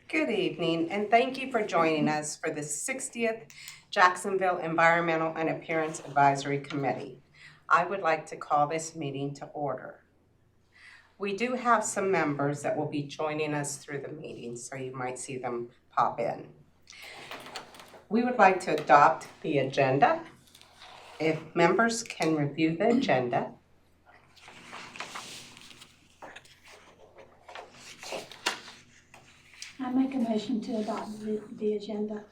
Good evening, and thank you for joining us for the 60th Jacksonville Environmental and Appearance Advisory Committee. I would like to call this meeting to order. We do have some members that will be joining us through the meeting, so you might see them pop in. We would like to adopt the agenda. If members can review the agenda. I make a motion to adopt the agenda.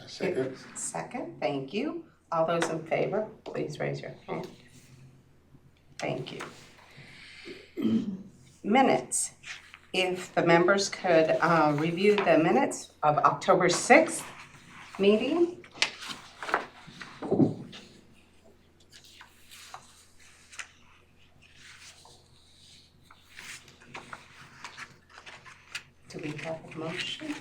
Second, thank you. All those in favor, please raise your hand. Thank you. Minutes. If the members could review the minutes of October 6th meeting. Do we have a motion?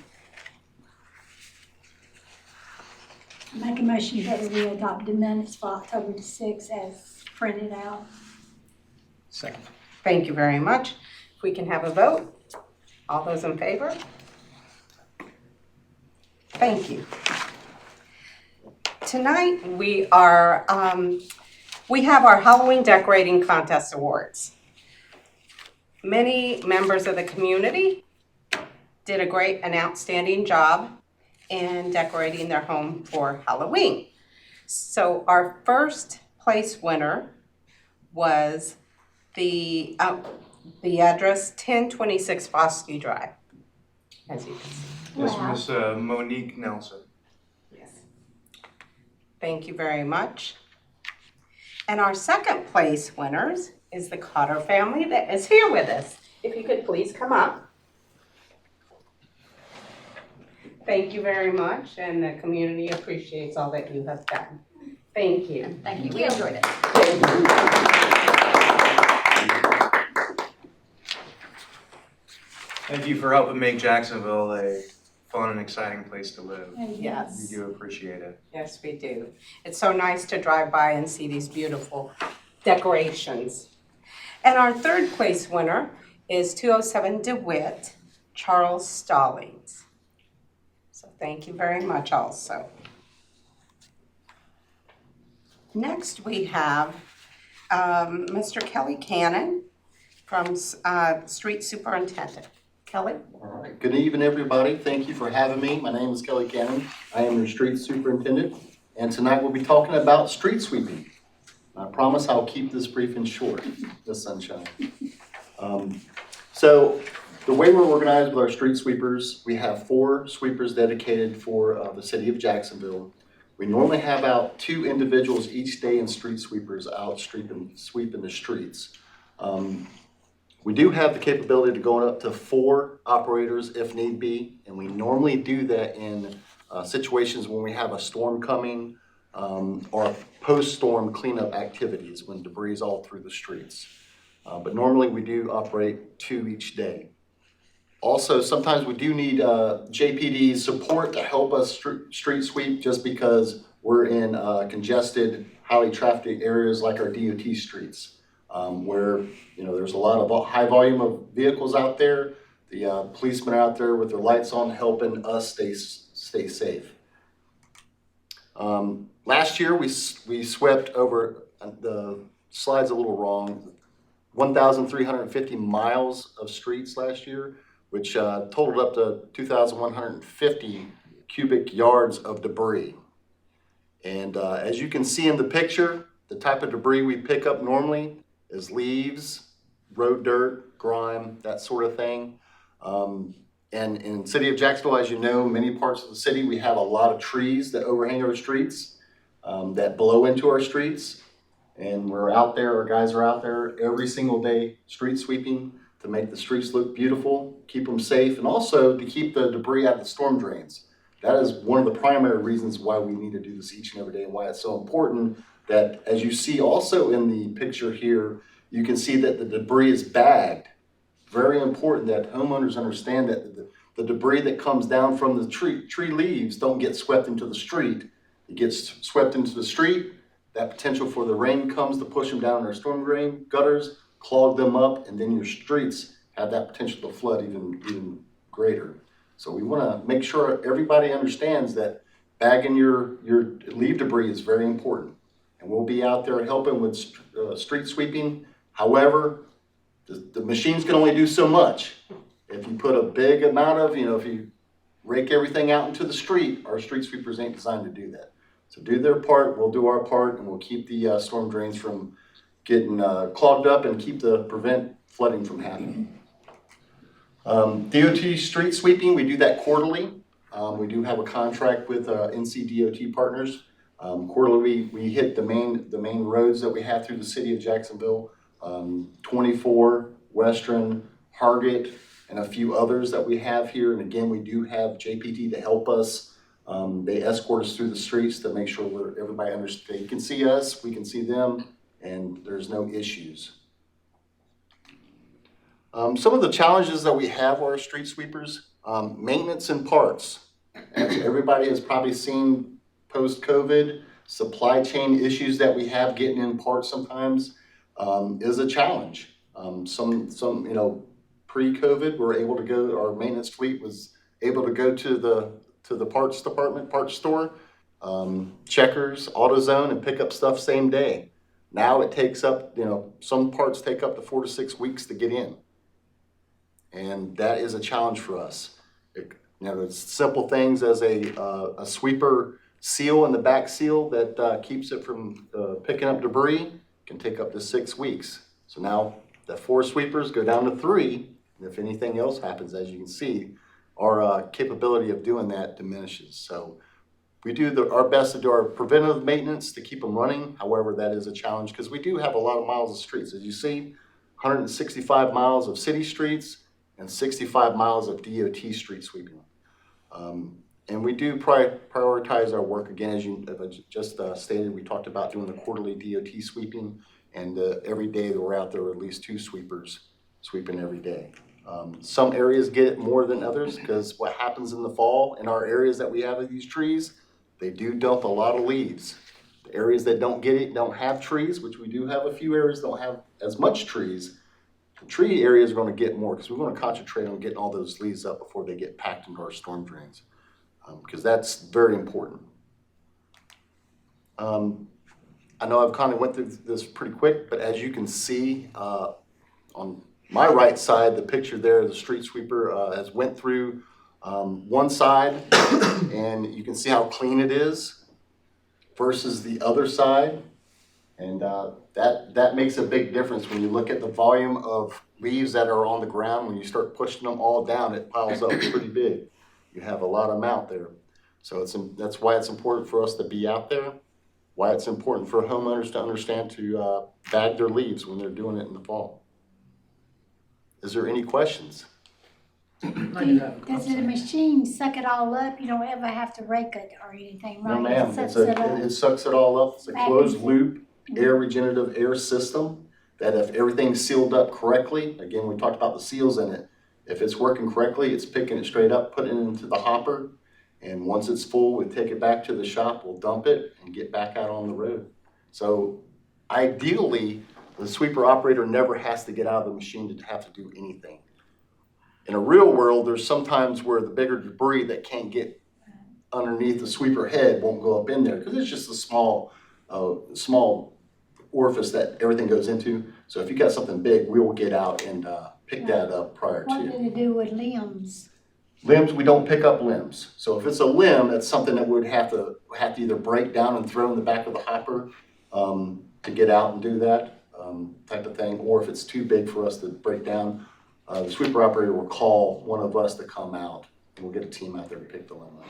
I make a motion that we adopt the minutes for October the 6th as printed out. Second. Thank you very much. If we can have a vote. All those in favor? Thank you. Tonight we have our Halloween decorating contest awards. Many members of the community did a great and outstanding job in decorating their home for Halloween. So our first place winner was the address 1026 Bosque Drive, as you can see. Yes, Wow. Miss Monique Nelson. Yes. Thank you very much. And our second place winners is the Cotter family that is here with us. If you could please come up. Thank you very much, and the community appreciates all that you have done. Thank you. Thank you. We enjoyed it. Thank you for helping make Jacksonville a fun and exciting place to live. And Yes. We do appreciate it. Yes, we do. It's so nice to drive by and see these beautiful decorations. And our third place winner is 207 DeWitt, Charles Stallings. So thank you very much also. Next we have Mr. Kelly Cannon from Street Superintendent. Kelly? All right. Good evening, everybody. Thank you for having me. My name is Kelly Cannon. I am your street superintendent, and tonight we'll be talking about street sweeping. I promise I'll keep this brief and short, Miss Sunshine. So the way we're organized with our street sweepers, we have 4 sweepers dedicated for the city of Jacksonville. We normally have out 2 individuals each day in street sweepers out sweeping the streets. We do have the capability to go up to 4 operators if need be, and we normally do that in situations when we have a storm coming or post-storm cleanup activities when debris is all through the streets. But normally we do operate 2 each day. Also, sometimes we do need JPD support to help us street sweep just because we're in congested, highly trafficked areas like our DOT streets. Where there's a lot of high volume of vehicles out there. The policemen are out there with their lights on, helping us stay safe. Last year we swept over, the slide's a little wrong, 1,350 miles of streets last year, which totaled up to 2,150 cubic yards of debris. And as you can see in the picture, the type of debris we pick up normally is leaves, road dirt, grime, that sort of thing. And in the city of Jacksonville, as you know, many parts of the city, we have a lot of trees that overhang our streets, that blow into our streets. And we're out there, our guys are out there every single day street sweeping to make the streets look beautiful, keep them safe, and also to keep the debris out of the storm drains. That is one of the primary reasons why we need to do this each and every day and why it's so important that, as you see also in the picture here, you can see that the debris is bagged. Very important that homeowners understand that the debris that comes down from the tree leaves don't get swept into the street. It gets swept into the street. That potential for the rain comes to push them down in our storm drain gutters, clog them up, and then your streets have that potential to flood even greater. So we wanna make sure everybody understands that bagging your leaf debris is very important. And we'll be out there helping with street sweeping. However, the machines can only do so much. If you put a big amount of, if you rake everything out into the street, our street sweepers ain't designed to do that. So do their part, we'll do our part, and we'll keep the storm drains from getting clogged up and prevent flooding from happening. DOT street sweeping, we do that quarterly. We do have a contract with NC DOT partners. Quarterly, we hit the main roads that we have through the city of Jacksonville, 24, Western, Hargett, and a few others that we have here. And again, we do have JPT to help us. They escort us through the streets to make sure everybody understands. They can see us, we can see them, and there's no issues. Some of the challenges that we have are our street sweepers, maintenance and parts. As everybody has probably seen post-COVID, supply chain issues that we have getting in parts sometimes is a challenge. Pre-COVID, we're able to go, our maintenance fleet was able to go to the parts department, parts store, Checkers, AutoZone, and pick up stuff same day. Now it takes up, some parts take up to 4 to 6 weeks to get in. And that is a challenge for us. It's simple things as a sweeper seal in the back seal that keeps it from picking up debris can take up to 6 weeks. So now the 4 sweepers go down to 3. And if anything else happens, as you can see, our capability of doing that diminishes. So we do our best to do our preventative maintenance to keep them running. However, that is a challenge because we do have a lot of miles of streets. As you see, 165 miles of city streets and 65 miles of DOT street sweeping. And we do prioritize our work. Again, as I just stated, we talked about doing the quarterly DOT sweeping, and every day that we're out there, at least 2 sweepers sweeping every day. Some areas get it more than others because what happens in the fall in our areas that we have of these trees, they do dump a lot of leaves. The areas that don't get it, don't have trees, which we do have a few areas that don't have as much trees. The tree areas are going to get more because we're going to concentrate on getting all those leaves up before they get packed into our storm drains, because that's very important. I know I've kind of went through this pretty quick, but as you can see on my right side, the picture there, the street sweeper has went through one side, and you can see how clean it is versus the other side. And that makes a big difference when you look at the volume of leaves that are on the ground. When you start pushing them all down, it piles up pretty big. You have a lot of them out there. So that's why it's important for us to be out there, why it's important for homeowners to understand to bag their leaves when they're doing it in the fall. Is there any questions? Does the machine suck it all up? You don't ever have to rake it or anything, right? No, ma'am. It sucks it up. It sucks it all up. It's a closed loop air regenerative air system that if everything's sealed up correctly, again, we talked about the seals in it. If it's working correctly, it's picking it straight up, putting it into the hopper. And once it's full, we take it back to the shop, we'll dump it and get back out on the road. So ideally, the sweeper operator never has to get out of the machine to have to do anything. In a real world, there's sometimes where the bigger debris that can't get underneath the sweeper head won't go up in there because it's just a small orifice that everything goes into. So if you got something big, we will get out and pick that up prior What to. did it do with limbs? Limbs, we don't pick up limbs. So if it's a limb, that's something that we'd have to either break down and throw in the back of the hopper to get out and do that type of thing. Or if it's too big for us to break down, the sweeper operator will call one of us to come out, and we'll get a team out there to pick the limb up.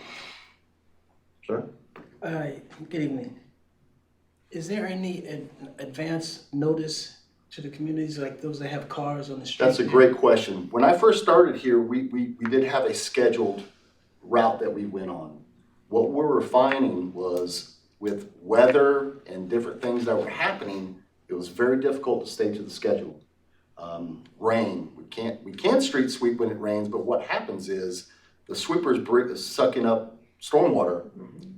Sir? Good evening. Is there any advance notice to the communities, like those that have cars on the street? That's a great question. When I first started here, we did have a scheduled route that we went on. What we were finding was with weather and different things that were happening, it was very difficult to stay to the schedule. Rain, we can't street sweep when it rains, but what happens is the sweeper is sucking up stormwater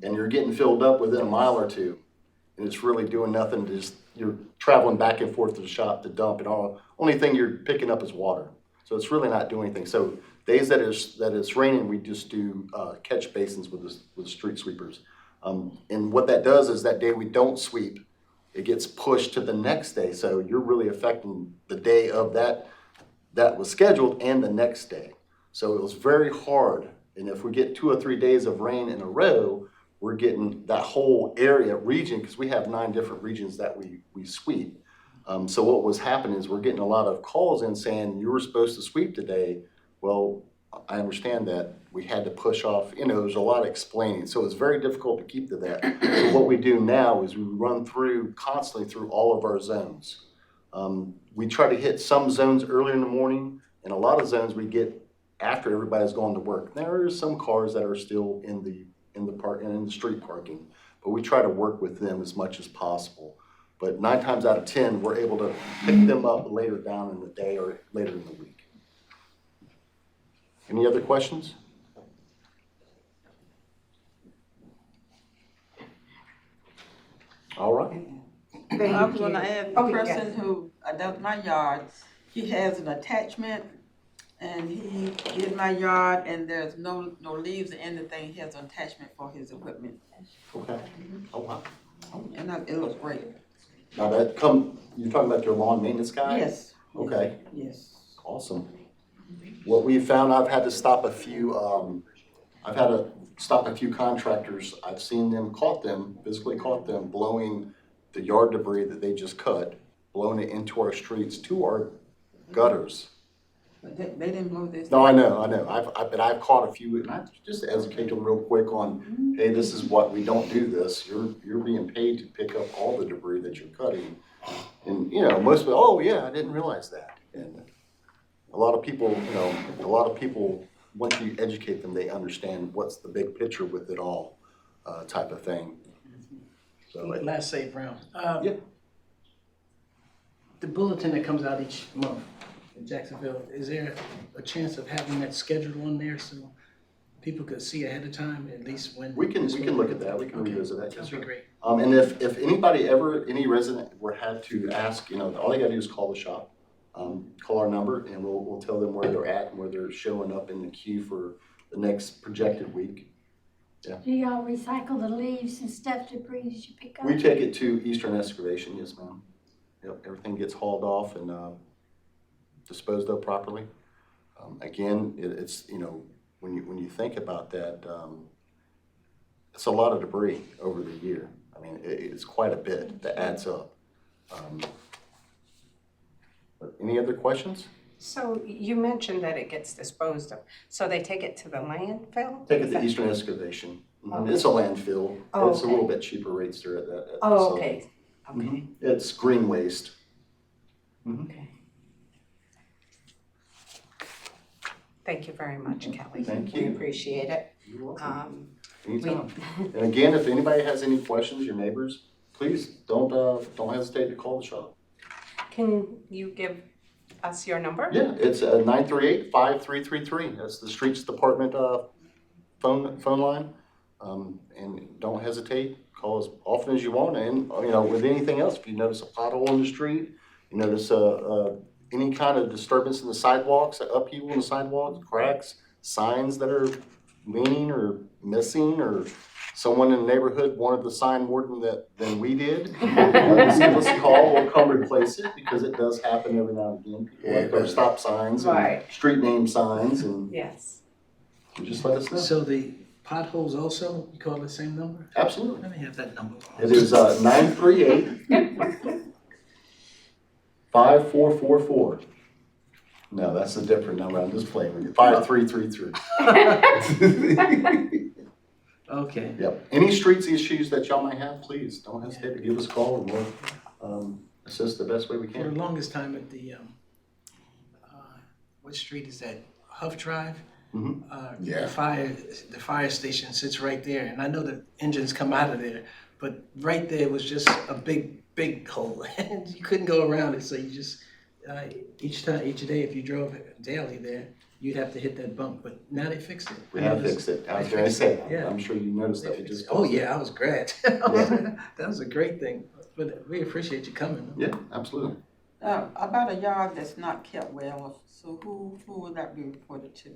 and you're getting filled up within a mile or two. And it's really doing nothing, you're traveling back and forth to the shop to dump, and only thing you're picking up is water. So it's really not doing anything. So days that it's raining, we just do catch basins with the street sweepers. And what that does is that day we don't sweep, it gets pushed to the next day. So you're really affecting the day of that was scheduled and the next day. So it was very hard. And if we get 2 or 3 days of rain in a row, we're getting that whole region, because we have 9 different regions that we sweep. So what was happening is we're getting a lot of calls in saying, you were supposed to sweep today. Well, I understand that. We had to push off, there's a lot of explaining. So it's very difficult to keep to that. So what we do now is we run constantly through all of our zones. We try to hit some zones early in the morning, and a lot of zones we get after everybody's gone to work. There are some cars that are still in the street parking, but we try to work with them as much as possible. But 9 times out of 10, we're able to pick them up later down in the day or later in the week. Any other questions? All right. Thank I was you. gonna add, the Oh, yes. person who does my yard, he has an attachment, and he did my yard, and there's no leaves or anything, he has an attachment for his equipment, Okay. Oh, wow. and it looks great. Now you're talking about your lawn maintenance guy? Yes. Okay. Yes. Awesome. What we found, I've had to stop a few contractors. I've seen them, physically caught them blowing the yard debris that they just cut, blowing it into our streets, to our gutters. But they didn't blow this. No, I know. But I've caught a few, and I just educate them real quick on, hey, this is what we don't do this. You're being paid to pick up all the debris that you're cutting. And, most people, oh yeah, I didn't realize that. And a lot of people, once you educate them, they understand what's the big picture with it all, type of thing. So, Last say, Brown. Yeah. The bulletin that comes out each month in Jacksonville, is there a chance of having that scheduled on there so people could see ahead of time, at least when? we can look at that. We can revisit that. That'd be great. And if anybody any resident had to ask, all they gotta do is call the shop, call our number, and we'll tell them where they're at and where they're showing up in the queue for the next projected week. Do y'all recycle the leaves and stuff, debris that you pick up? We take it to Eastern Excavation, yes, ma'am. Yep, everything gets hauled off and disposed of properly. Again, it's when you think about that, it's a lot of debris over the year. I mean, it's quite a bit that adds up. But any other questions? So you mentioned that it gets disposed of. So they take it to the landfill? Take it Is to that- Eastern Excavation. Okay. It's a landfill. Oh, It's a little okay. bit cheaper rates there at that. Oh, facility. okay. Okay. It's green waste. Okay. Thank you very much, Kelly. Thank We you. appreciate it. You're welcome. We- Anytime. And again, if anybody has any questions, your neighbors, please don't hesitate to call the shop. Can you give us your number? Yeah, it's 938-5333. That's the Streets Department phone line. And don't hesitate, call as often as you want. And with anything else, if you notice a pothole in the street, you notice any kind of disturbance in the sidewalks, upheaval in the sidewalks, cracks, signs that are leaning or missing, or someone in the neighborhood wanted the sign more than we did, just give us a call. We'll come replace it, because it does happen every now and again. People like our stop signs and Right. street name signs, and Yes. just let us know. So the potholes also, you call the same number? Absolutely. Let me have that number. It is 938-5444. No, that's a different number. I'm just playing with you. 5333. Okay. Yep. Any streets issues that y'all might have, please don't hesitate to give us a call, and we'll assist the best way we For the can. longest time at the, what street is that? Huff Drive? Mhm. The fire station sits right there, and I know the engines come out of there, but right there was just a big hole, and you couldn't go around it, so you just, each day, if you drove daily there, you'd have to hit that bump, but now they fixed it. We have fixed it. I was going to say, Yeah. I'm sure you noticed that. We just Oh, fixed it. yeah, I was glad. That was a great thing, but we appreciate you coming. Yeah, absolutely. About a yard that's not kept well, so who would that be reported to?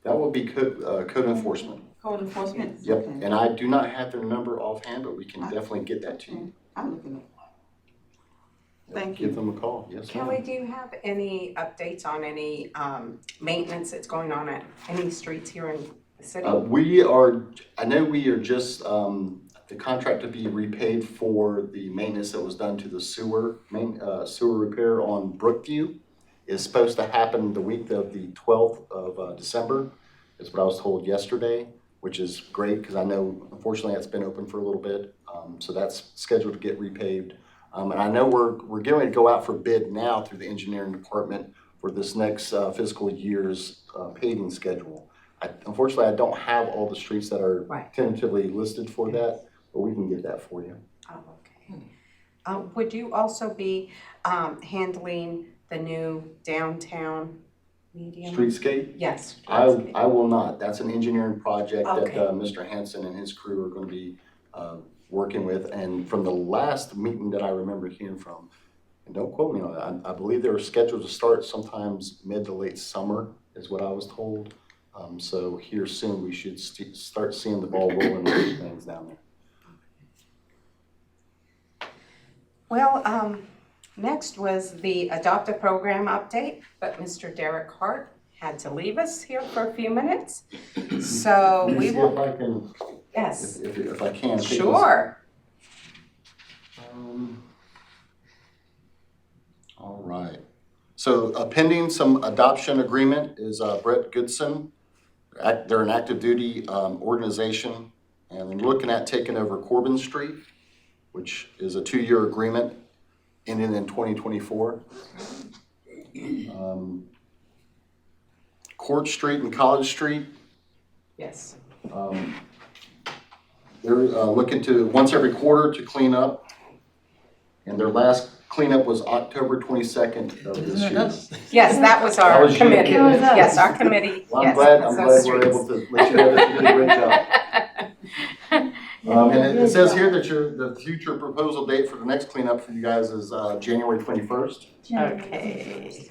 That will be code enforcement. Code enforcement? Yep, Okay. and I do not have their number offhand, but we can definitely get that to you. I'm looking at. Thank Give you. them a call, yes, ma'am. Kelly, do you have any updates on any maintenance that's going on at any streets here in the city? I know we are just, the contract to be repaid for the maintenance that was done to the sewer repair on Brookview is supposed to happen the week of the 12th of December, is what I was told yesterday, which is great because I know unfortunately it's been open for a little bit. So that's scheduled to get repaved. And I know we're going to go out for bid now through the engineering department for this next fiscal year's paving schedule. Unfortunately, I don't have all the streets that are Right. tentatively listed for that, but we can get that for you. Oh, okay. Would you also be handling the new downtown medium? Streetscape? Yes. I will not. That's an engineering project that Okay. Mr. Hanson and his crew are going to be working with. And from the last meeting that I remember hearing from, and don't quote me on that, I believe they were scheduled to start sometimes mid to late summer is what I was told. So here soon we should start seeing the ball rolling with things down there. Well, next was the Adopt a Program update, but Mr. Derek Hart had to leave us here for a few minutes. So Let me we see will, if I can, yes, if I can. take this. sure. All right. So pending some adoption agreement is Brett Goodson. They're an active duty organization, and they're looking at taking over Corbin Street, which is a 2-year agreement ending in 2024. Court Street and College Street, Yes. they're looking to once every quarter to clean up. And their last cleanup was October 22nd of this year. Yes, that was That our was you. committee. That was us. Yes, our committee. Well, I'm Yes, glad those we're streets. able to let you have it. You did a great job. And it says here that the future proposal date for the next cleanup for you guys is January 21st. Okay.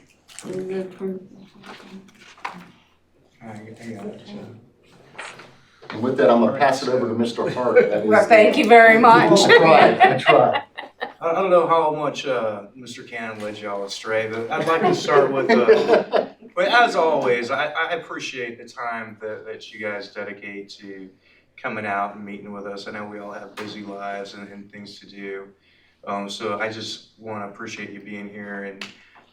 And with that, I'm gonna pass it over to Mr. Hart. That is Well, thank you very much. I tried. I don't know how much Mr. Cannon led y'all astray, but I'd like to start with, but as always, I appreciate the time that you guys dedicate to coming out and meeting with us. I know we all have busy lives and things to do. So I just want to appreciate you being here, and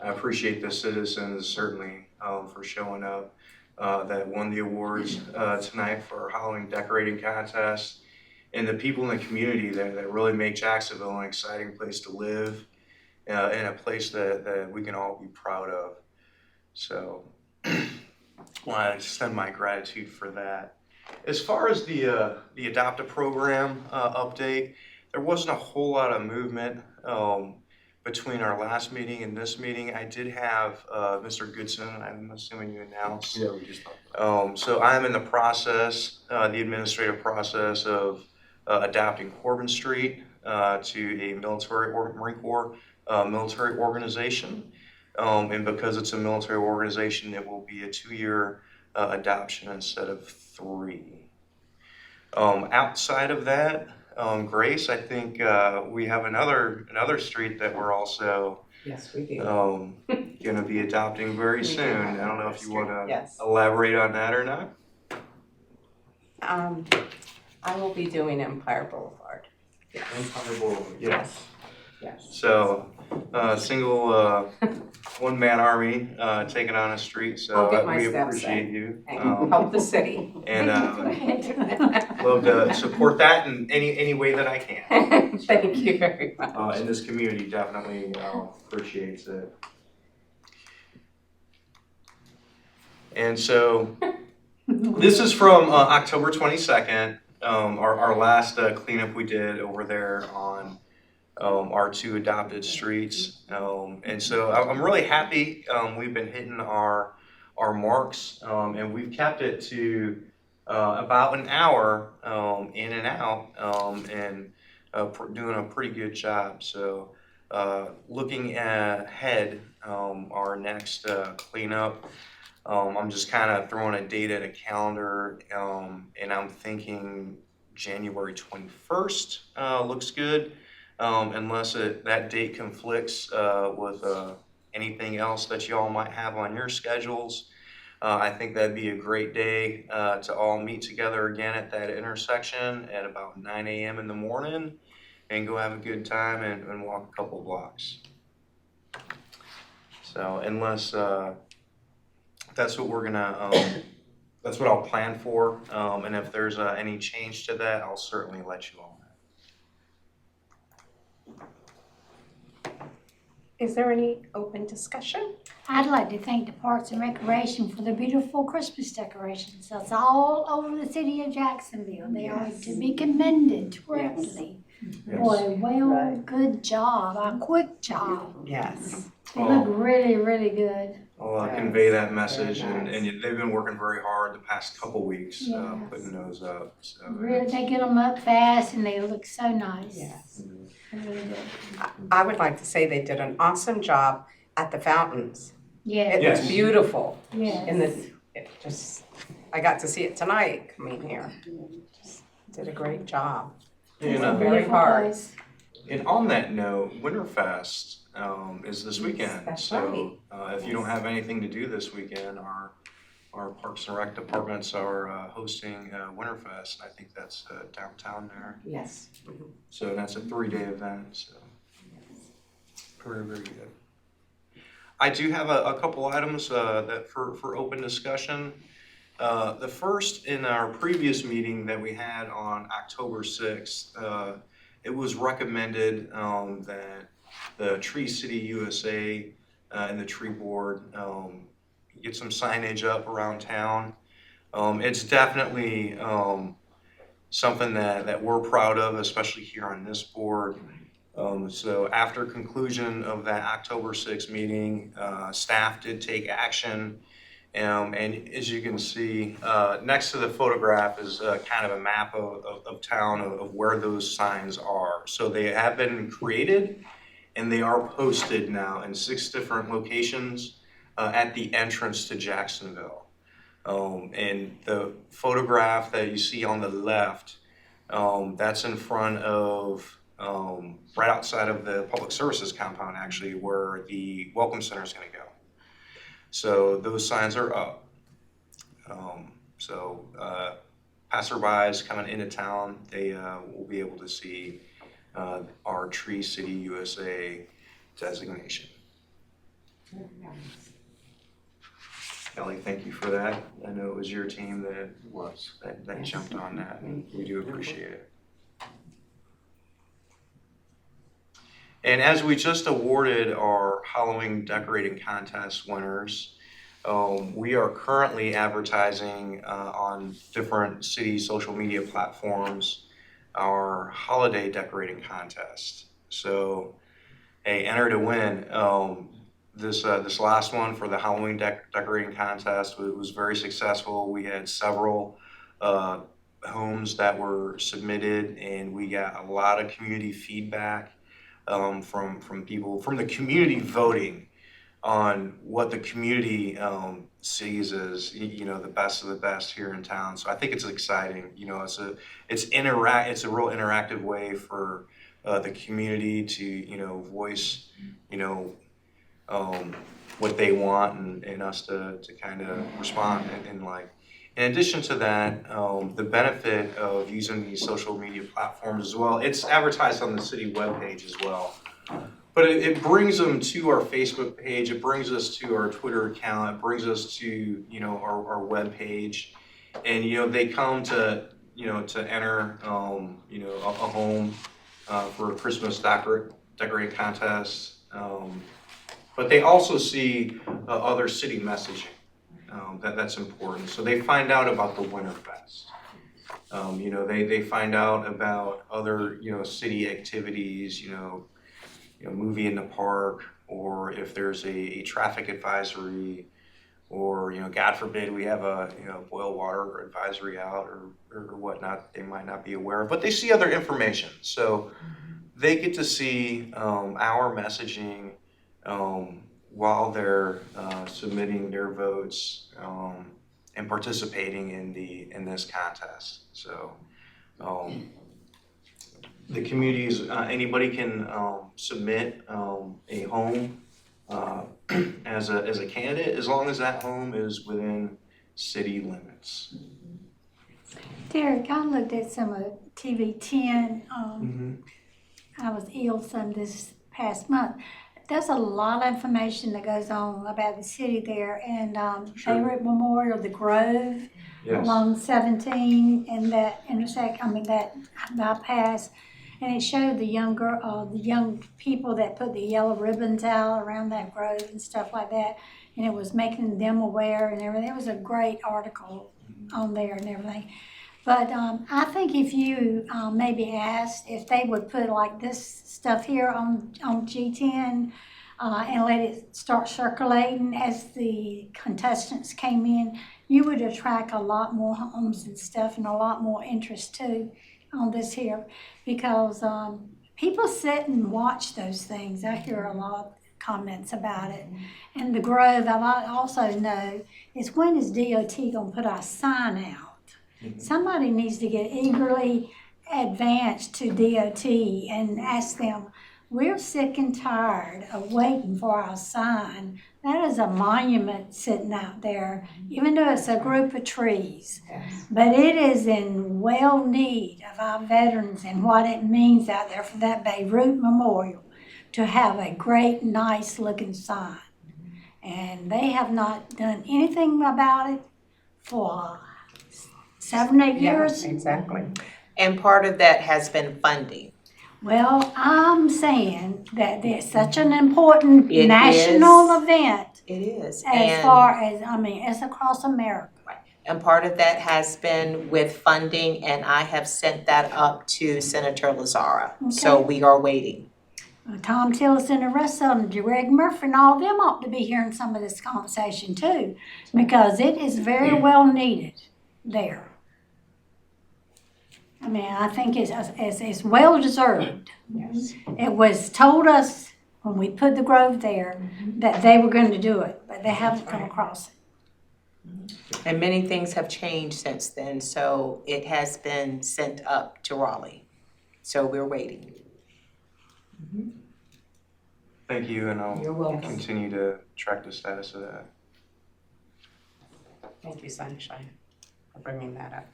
I appreciate the citizens certainly for showing up that won the awards tonight for our Halloween decorating contest, and the people in the community that really make Jacksonville an exciting place to live, and a place that we can all be proud of. So I want to extend my gratitude for that. As far as the Adopt a Program update, there wasn't a whole lot of movement between our last meeting and this meeting. I did have Mr. Goodson, I'm assuming you announced. Yeah, we just. So I'm in the process, the administrative process of adapting Corbin Street to a military or Marine Corps military organization. And because it's a military organization, it will be a 2-year adoption instead of 3. Outside of that, Grace, I think we have another street that we're also Yes, we do. going to be adopting very We do soon. have I don't know if you want to Yes. elaborate on that or not. I will be doing Empire Boulevard. Yes. Yes. Yes. So, single one-man army taking on a street. So I'll get my we steps appreciate in. you, And help the city. and love to support that in any way that I can. Thank you very much. And this community definitely appreciates it. And so, this is from October 22nd, our last cleanup we did over there on our 2 adopted streets. And so I'm really happy. We've been hitting our marks, and we've kept it to about an hour in and out, and doing a pretty good job. So Looking ahead, our next cleanup, I'm just kind of throwing a date at a calendar, and I'm thinking January 21st looks good, unless that date conflicts with anything else that y'all might have on your schedules. I think that'd be a great day to all meet together again at that intersection at about 9 a.m. in the morning and go have a good time and walk a couple blocks. So unless that's what we're gonna, that's what I'll plan for. And if there's any change to that, I'll certainly let you all know. Is there any open discussion? I'd like to thank the Parks and Recreation for the beautiful Christmas decorations. That's all over the city of Jacksonville. They are to be commended greatly. Boy, well, good job, a quick job. Yes. They look really, really good. I'll convey that message, and they've been working very hard the past couple weeks, Yes. putting those up. So Really, they get them up fast and they look so nice. Yes. They're really good. I would like to say they did an awesome job at the fountains. It Yes, was beautiful. yes. And I got to see it tonight coming here. Just did a great job. And, It's a very beautiful hard. place. and on that note, Winterfest is this weekend. That's So if you don't have anything to do this weekend, our Parks and Rec departments are hosting Winterfest. I think that's downtown there. Yes. So that's a 3-day event. So very, very good. I do have a couple items that for open discussion. The first, in our previous meeting that we had on October 6th, it was recommended that the Tree City USA and the Tree Board get some signage up around town. It's definitely something that we're proud of, especially here on this board. So after conclusion of that October 6th meeting, staff did take action. And as you can see, next to the photograph is kind of a map of town of where those signs are. So they have been created and they are posted now in 6 different locations at the entrance to Jacksonville. And the photograph that you see on the left, that's in front of, right outside of the Public Services compound actually, where the Welcome Center is gonna go. So those signs are up. Passerbys coming into town, they will be able to see our Tree City USA designation. Kelly, thank you for that. I know it was your team that jumped on that, and we do appreciate it. And as we just awarded our Halloween decorating contest winners, we are currently advertising on different city social media platforms our holiday decorating contest. So, hey, enter to win. This last one for the Halloween decorating contest was very successful. We had several homes that were submitted, and we got a lot of community feedback from people, from the community voting on what the community sees as the best of the best here in town. So I think it's exciting. It's a real interactive way for the community to voice what they want and us to kind of respond and like. In addition to that, the benefit of using these social media platforms as well, it's advertised on the city webpage as well. But it brings them to our Facebook page, it brings us to our Twitter account, it brings us to our webpage, and they come to enter a home for a Christmas decorating contest. But they also see other city messaging. That's important. So they find out about the Winterfest. They find out about other city activities. Movie in the park, or if there's a traffic advisory, or God forbid we have a boil water advisory out or whatnot. They might not be aware of, but they see other information. So they get to see our messaging while they're submitting their votes and participating in this contest. So the communities, anybody can submit a home as a candidate, as long as that home is within city limits. Derek, I looked at some of TV 10. I was ill some this past month. There's a lot of information that goes on about the city there, and Sure. Favorite Memorial, the Grove Yes. along 17 and that that bypass, and it showed the young people that put the yellow ribbons out around that grove and stuff like that, and it was making them aware and everything. It was a great article on there and everything. But I think if you maybe asked if they would put like this stuff here on G10 and let it start circulating as the contestants came in, you would attract a lot more homes and stuff and a lot more interest too on this here, because people sit and watch those things. I hear a lot of comments about it. And the Grove, I also know, is when is DOT gonna put our sign out? Somebody needs to get eagerly advanced to DOT and ask them, we're sick and tired of waiting for our sign. That is a monument sitting out there, even though it's a group of trees. Yes. But it is in well need of our veterans and what it means out there for that Beirut Memorial to have a great, nice looking sign. And they have not done anything about it for 7, 8 years. Yeah, exactly. And part of that has been funding. Well, I'm saying that there's such an important It national is. event It is. as far as, it's across America. And part of that has been with funding, and I have sent that up to Senator Lazara. So Okay. we are waiting. Tom Tillis and the rest of them, Greg Murphy and all of them ought to be hearing some of this conversation too, because it is very well needed there. I mean, I think it's well deserved. Yes. It was told us when we put the Grove there that they were going to do it, but they haven't come across it. And many things have changed since then, so it has been sent up to Raleigh. So we're waiting. Thank you, and You're I'll welcome. continue to track the status of that. Thank you, Sunshine, for bringing that up.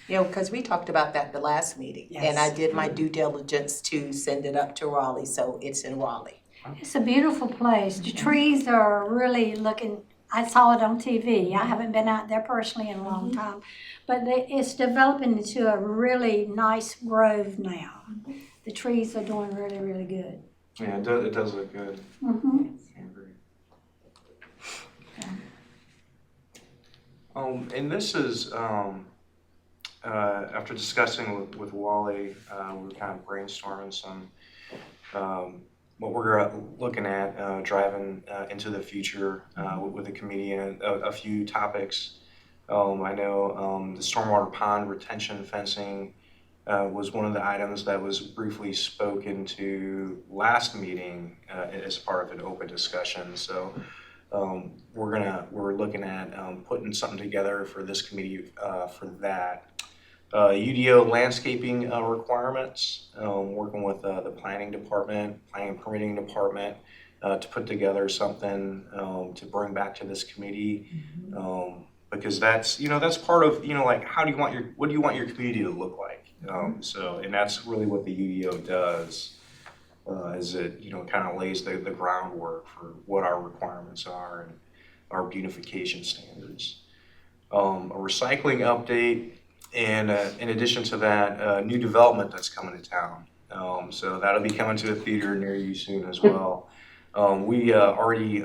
You know, because we talked about that the last meeting. Yes. And I did my due diligence to send it up to Raleigh, so it's in Raleigh. It's a beautiful place. The trees are really looking, I saw it on TV. I haven't been out there personally in a long time. But it's developing into a really nice grove now. The trees are doing really, really good. Yeah, it does look good. Mm-hmm. I agree. And this is, after discussing with Wally, we were kind of brainstorming some, what we're looking at, driving into the future with the committee, and a few topics. I know the stormwater pond retention fencing was one of the items that was briefly spoken to last meeting as part of an open discussion. So we're looking at putting something together for this committee for that. UDO landscaping requirements, working with the planning and permitting department to put together something to bring back to this committee. Because that's part of, like, what do you want your community to look like? And that's really what the UDO does, is it, kind of lays the groundwork for what our requirements are and our beautification standards. A recycling update, and in addition to that, new development that's coming to town. So that'll be coming to a theater near you soon as well. We already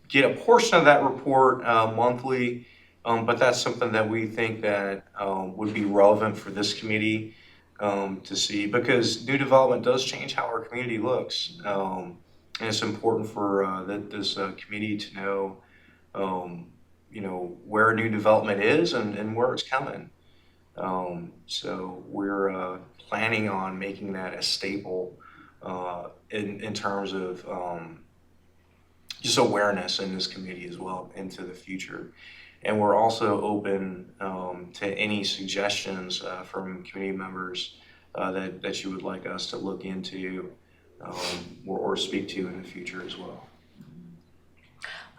get a portion of that report monthly, but that's something that we think that would be relevant for this committee to see, because new development does change how our community looks. And it's important for this committee to know, where new development is and where it's coming. So we're planning on making that a staple in terms of just awareness in this committee as well into the future. And we're also open to any suggestions from committee members that you would like us to look into or speak to in the future as well.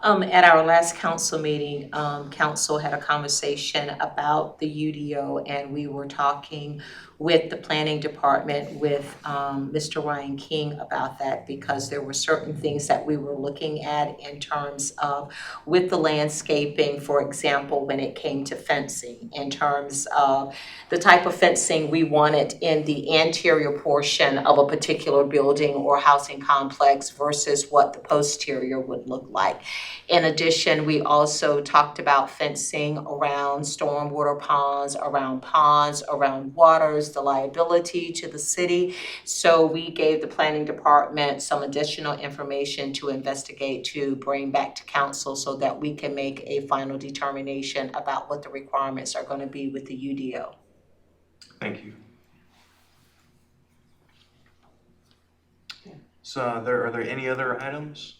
At our last council meeting, council had a conversation about the UDO, and we were talking with the planning department with Mr. Ryan King about that, because there were certain things that we were looking at in terms of with the landscaping, for example, when it came to fencing, in terms of the type of fencing we wanted in the anterior portion of a particular building or housing complex versus what the posterior would look like. In addition, we also talked about fencing around stormwater ponds, around waters, the liability to the city. So we gave the planning department some additional information to investigate, to bring back to council so that we can make a final determination about what the requirements are going to be with the UDO. Thank you. So are there any other items?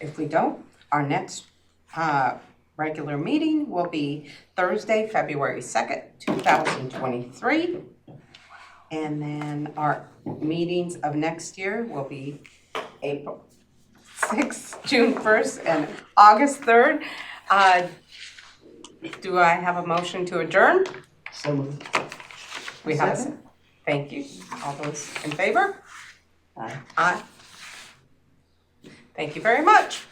If we don't, our next regular meeting will be Thursday, February 2nd, 2023. And then our meetings of next year will be April 6th, June 1st, and August 3rd. Do I have a motion to adjourn? So moved. We have a, thank you. All those in favor? Aye. Aye. Thank you very much.